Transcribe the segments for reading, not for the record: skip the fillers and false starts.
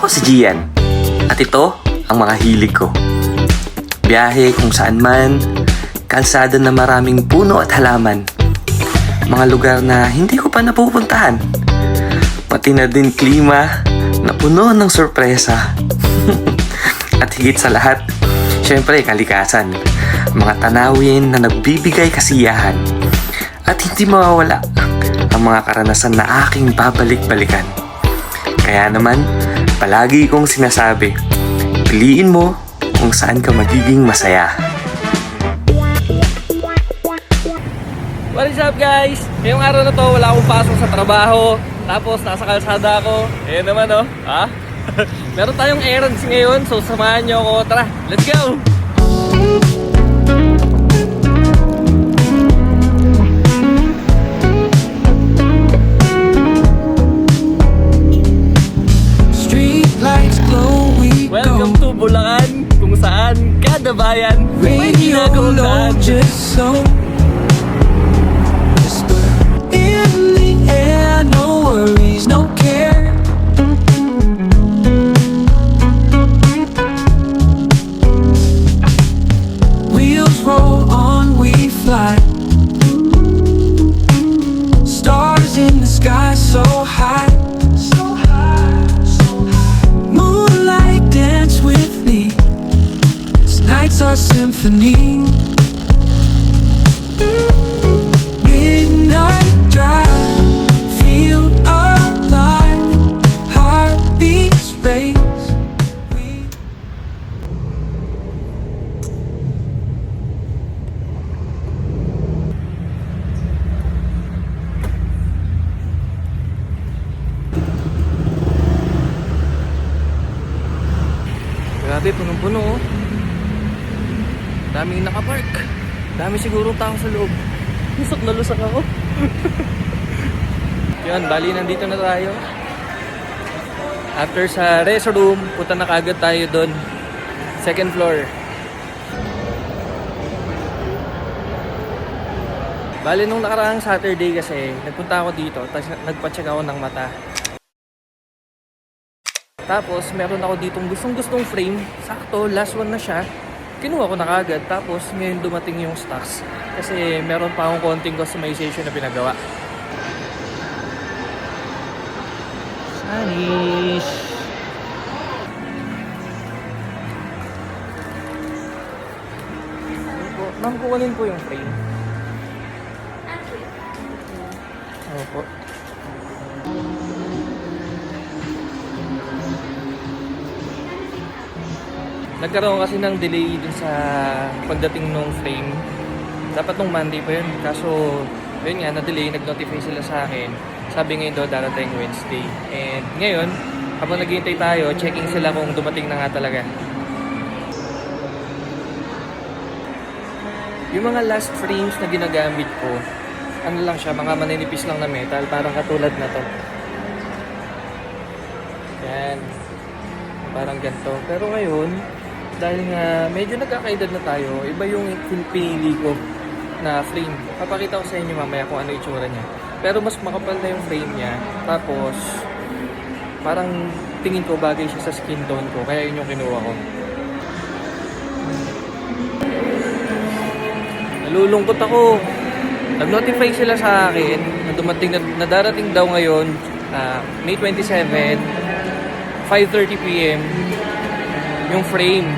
Ako si Gian at ito ang mga hilig ko. Biyahe kung saan man, kalsada na maraming puno at halaman, mga lugar na hindi ko pa napupuntahan, pati na din klima na puno ng sorpresa. At higit sa lahat, syempre kalikasan, mga tanawin na nagbibigay kasiyahan. At hindi mawawala ang mga karanasan na aking babalik-balikan. Kaya naman, palagi kong sinasabi, piliin mo kung saan ka magiging masaya. What is up guys? Ngayong araw na to wala akong pasok sa trabaho. Tapos nasa kalsada ako. Ayan naman oh. Ha? Meron tayong errands ngayon. So samahan nyo ako. Tara, let's go! Welcome to Bulacan, kung saan kada bayan may ginagawa. Just so whisper in the air, no worries, no care. Wheels roll on, we fly. Stars in the sky, so high. Moonlight dance with me. This night's our symphony. Midnight drive, feel alive. Heartbeats race. Grabe, punong-puno oh. Daming nakapark. Dami siguro tao sa loob. Lusak na lusak ako. Yun, bali nandito na tayo. After sa restroom, punta na kagad tayo doon. Second floor. Bali nung nakaraang Saturday kasi, nagpunta ako dito, tapos nagpa-check ako ng mata. Tapos meron ako ditong gustong frame. Sakto, last one na siya. Kinuha ko na kagad. Tapos ngayon dumating yung stocks. Kasi meron pa akong konting customization na pinagawa. Spanish! Ma'am, kukunin po yung frame. Opo. Nagkaroon kasi ng delay dun sa pagdating ng frame. Dapat nung Monday pa yun. Kaso, yun nga, na-delay. Nag-notify sila sa akin. Sabi ngayon daw darating Wednesday. And ngayon, habang naghihintay tayo, checking sila kung dumating na nga talaga. Yung mga last frames na ginagamit ko, ano lang siya, mga maninipis lang na metal. Parang katulad na to. Yan. Parang ganito. Pero ngayon, dahil nga medyo nagkakaedad na tayo, iba yung pinili ko na frame. Papakita ko sa inyo mamaya kung ano itsura niya. Pero mas makapal na yung frame niya. Tapos, parang tingin ko bagay siya sa skin tone ko. Kaya yun yung kinuha ko. Nalulungkot ako. Nag-notify sila sa akin na dumating na darating daw ngayon, May 27, 5:30 PM yung frame.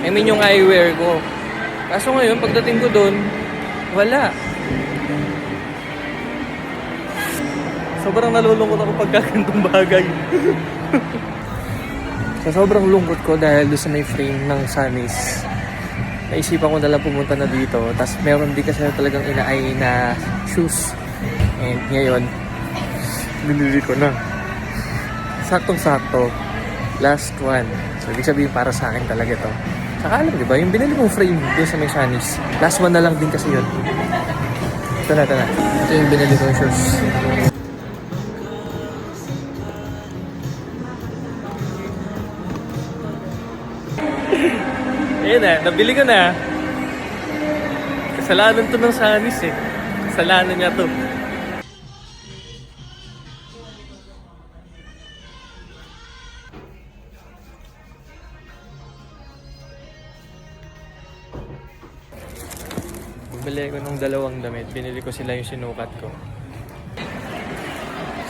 I mean yung eyewear ko. Kaso ngayon pagdating ko doon, wala. Sobrang nalulungkot ako pagkakantong bagay. So sobrang lungkot ko dahil doon sa may frame ng Sunnies. Naisipan ko nalang pumunta na dito. Tapos meron din kasi talagang inaay na shoes. And ngayon, binili ko na. Saktong-sakto. Last one. So, ibig sabihin para sa akin talaga to. Saka alam, di ba? Yung binili kong frame doon sa may Sunnies. Last one na lang din kasi yun. Ito na. Ito yung binili kong shoes. Ayun na, nabili ko na. Kasalanan to ng Sunnies eh. Kasalanan niya to. Bili ko ng dalawang damit. Binili ko sila yung sinukat ko.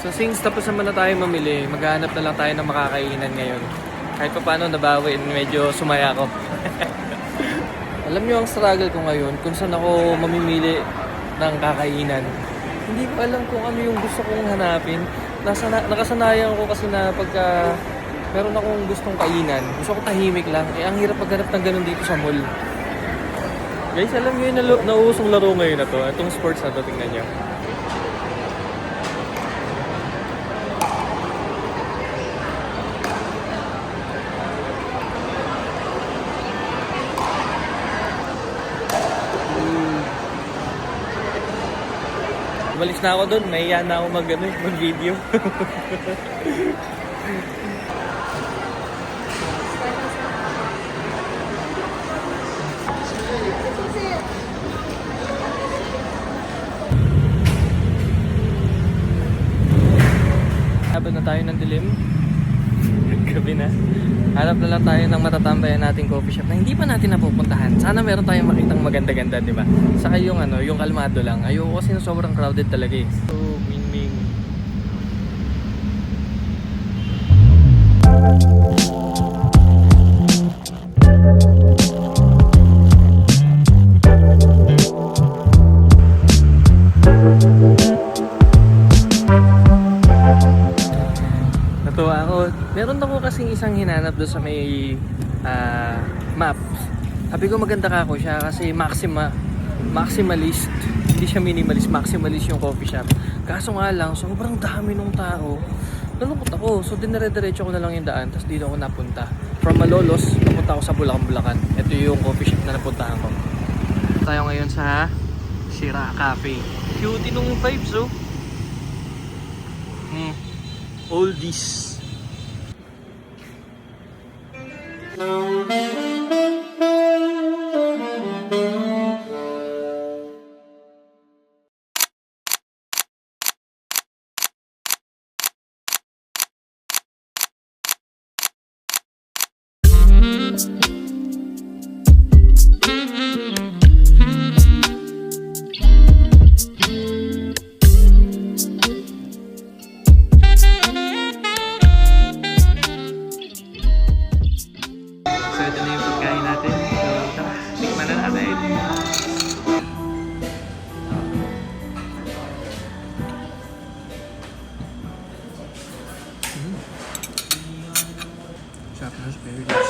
So since tapos naman na tayo mamili, maghahanap na lang tayo ng makakainan ngayon. Kahit pa paano nabawi, medyo sumaya ako. Alam niyo ang struggle ko ngayon kung saan ako mamimili ng kakainan. Hindi ko alam kung ano yung gusto kong hanapin. Nakasanayan ko kasi na pagka meron akong gustong kainan, gusto ko tahimik lang. Ang hirap maghanap ng ganun dito sa mall. Guys, alam niyo yung nauusong laro ngayon na to. Itong sports na to, tingnan niyo. Umalis na ako doon, mahiya na ako mag-video. Habang na tayo ng dilim, gabi na. Hanap na lang tayo ng matatambayan nating coffee shop na hindi pa natin napupuntahan. Sana meron tayong makitang maganda-ganda, di ba? Saka yung yung kalmado lang. Ayoko kasi sobrang crowded talaga eh. So, Ming. Natuwa ako. Meron ako kasing isang hinanap doon sa may map. Sabi ko maganda ka ako siya kasi maximalist. Hindi siya minimalist, maximalist yung coffee shop. Kaso nga lang, sobrang dami ng tao. Nalungkot ako. So dinire-diretso ko na lang yung daan. Tapos dito ako napunta. From Malolos, napunta ako sa Bulacan. Ito yung coffee shop na napuntahan ko. Tayo ngayon sa Shira Cafe. Cutie nung vibes oh. Oldies. So ito na yung pagkain natin. So tara, tikman na natin. Sarap na asparagus.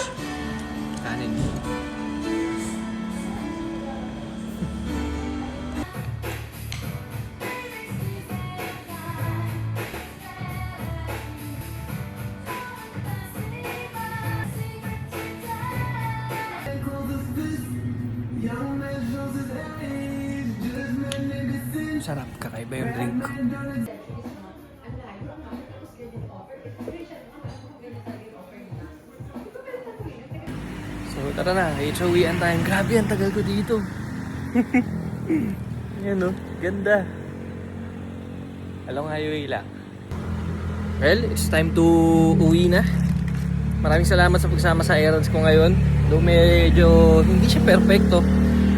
Kanin. Sarap, kakaiba yung drink. So tara na, it's uwian time. Grabe, ang tagal ko dito. Yan o, ganda. Along highway lang. Well, it's time to uwi na. Maraming salamat sa pagsama sa errands ko ngayon. Though medyo hindi siya perfecto,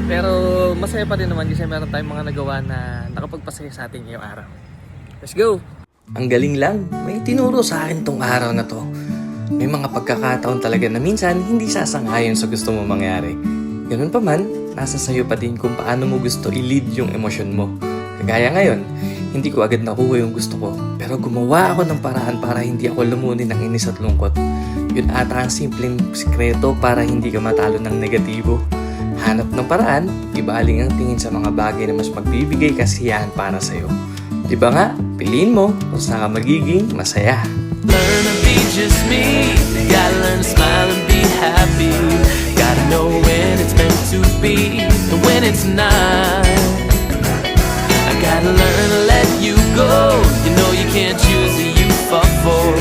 pero masaya pa rin naman kasi meron tayong mga nagawa na nakapagpasaya sa atin ngayong araw. Let's go! Ang galing lang. May tinuro sa akin tong araw na to. May mga pagkakataon talaga na minsan hindi sasang-ayon sa gusto mo mangyari. Ganun pa man, nasa sayo pa din kung paano mo gusto i-lead yung emosyon mo. Kagaya ngayon, hindi ko agad nakuha yung gusto ko. Pero gumawa ako ng paraan para hindi ako lumunin ng inis at lungkot. Yun ata ang simpleng sikreto para hindi ka matalo ng negatibo. Hanap ng paraan, ibaling ang tingin sa mga bagay na mas magbibigay kasiyahan para sa'yo. Diba nga, piliin mo kung saan ka magiging masaya. Learn to be just me. Gotta learn to smile and be happy. Gotta know when it's meant to be and when it's not. I gotta learn to let you go. You know you can't choose who you fall for.